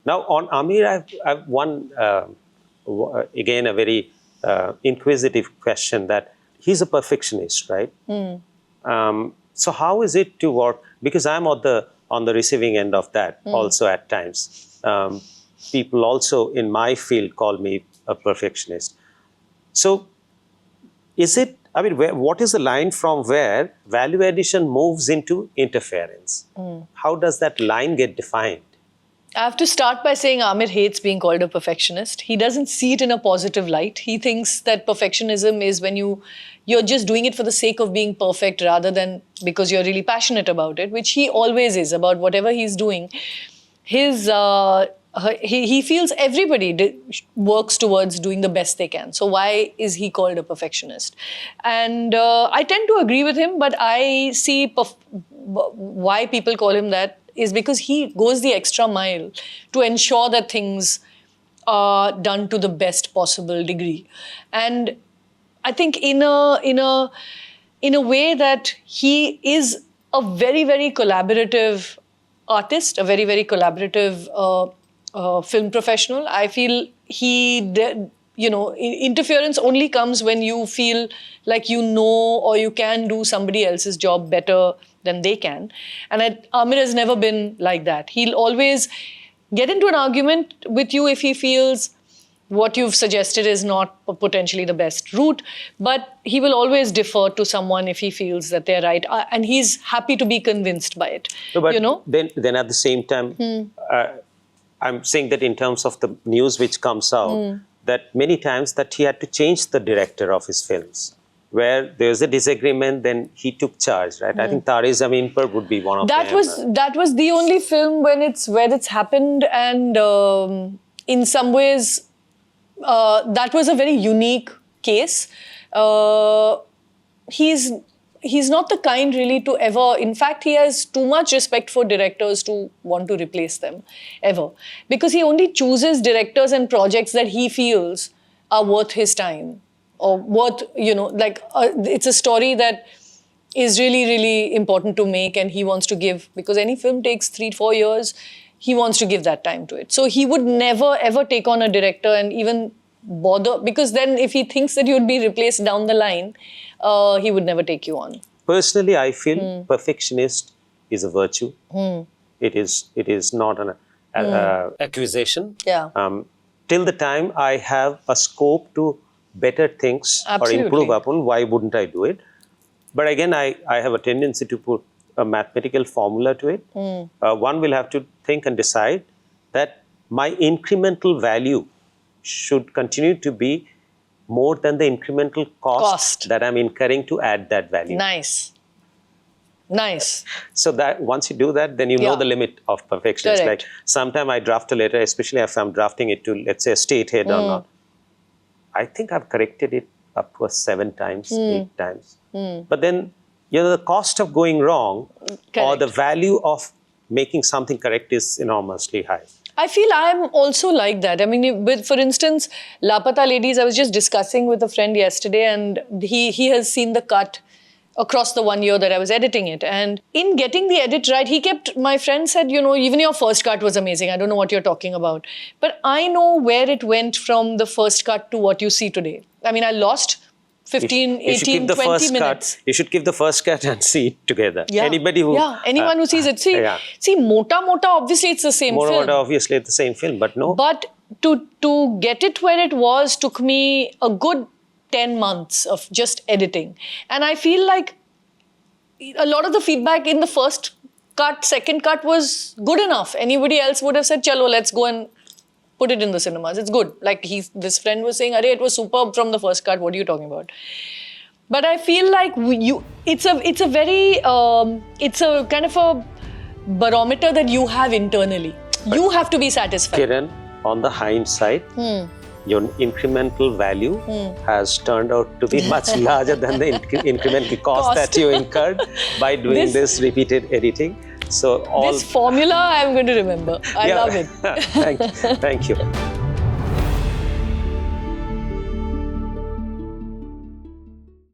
Now on Aamir, I've one, again, a very inquisitive question that he's a perfectionist, right? So how is it to work? Because I'm on the receiving end of that also at times. People also in my field call me a perfectionist. So is it, I mean, what is the line from where value addition moves into interference? How does that line get defined? I have to start by saying Aamir hates being called a perfectionist. He doesn't see it in a positive light. He thinks that perfectionism is when you're just doing it for the sake of being perfect rather than because you're really passionate about it, which he always is about whatever he's doing. He feels everybody works towards doing the best they can. So why is he called a perfectionist? And I tend to agree with him, but I see why people call him that is because he goes the extra mile to ensure that things are done to the best possible degree. And I think in a way that he is a very, very collaborative artist, a very, very collaborative film professional. I feel interference only comes when you feel like you know or you can do somebody else's job better than they can. And Aamir has never been like that. He'll always get into an argument with you if he feels what you've suggested is not potentially the best route, but he will always defer to someone if he feels that they're right. And he's happy to be convinced by it. No, but then at the same time, I'm saying that in terms of the news which comes out, that many times that he had to change the director of his films. Where there's a disagreement, then he took charge, right? I think Tare Zameen Par would be one of them. That was the only film where it's happened, and in some ways, that was a very unique case. He's not the kind really to ever, in fact, he has too much respect for directors to want to replace them, ever. Because he only chooses directors and projects that he feels are worth his time. Or worth, it's a story that is really, really important to make and he wants to give, because any film takes 3-4 years, he wants to give that time to it. So he would never, ever take on a director and even bother, because then if he thinks that you'd be replaced down the line, he would never take you on. Personally, I feel perfectionist is a virtue. It is not an accusation. Yeah. Till the time I have a scope to better things Absolutely. Or improve upon, why wouldn't I do it? But again, I have a tendency to put a mathematical formula to it. One will have to think and decide that my incremental value should continue to be more than the incremental cost that I'm incurring to add that value. Nice. So that once you do that, then you know the limit of perfection. It's like sometime I draft a letter, especially if I'm drafting it to, let's say, a state head or not. I think I've corrected it up to 7 times, 8 times. But then, the cost of going wrong or the value of making something correct is enormously high. I feel I'm also like that. I mean, for instance, Laapataa Ladies, I was just discussing with a friend yesterday, and he has seen the cut across the 1 year that I was editing it. And in getting the edit right, my friend said, even your first cut was amazing. I don't know what you're talking about. But I know where it went from the first cut to what you see today. I mean, I lost 15, 18, 20 minutes. You should give the first cut and see it together. Yeah. Anyone who sees it. See, Mota, obviously it's the same film. Mota, obviously it's the same film, but no. But to get it where it was took me a good 10 months of just editing. And I feel like a lot of the feedback in the first cut, second cut was good enough. Anybody else would have said, chalo, let's go and put it in the cinemas. It's good. Like this friend was saying, it was superb from the first cut. What are you talking about? But I feel like it's a kind of a barometer that you have internally. You have to be satisfied. Kiran, on the hindsight, your incremental value has turned out to be much larger than the incremental cost that you incurred by doing this repeated editing. So this formula I'm going to remember. I love it. Thank you.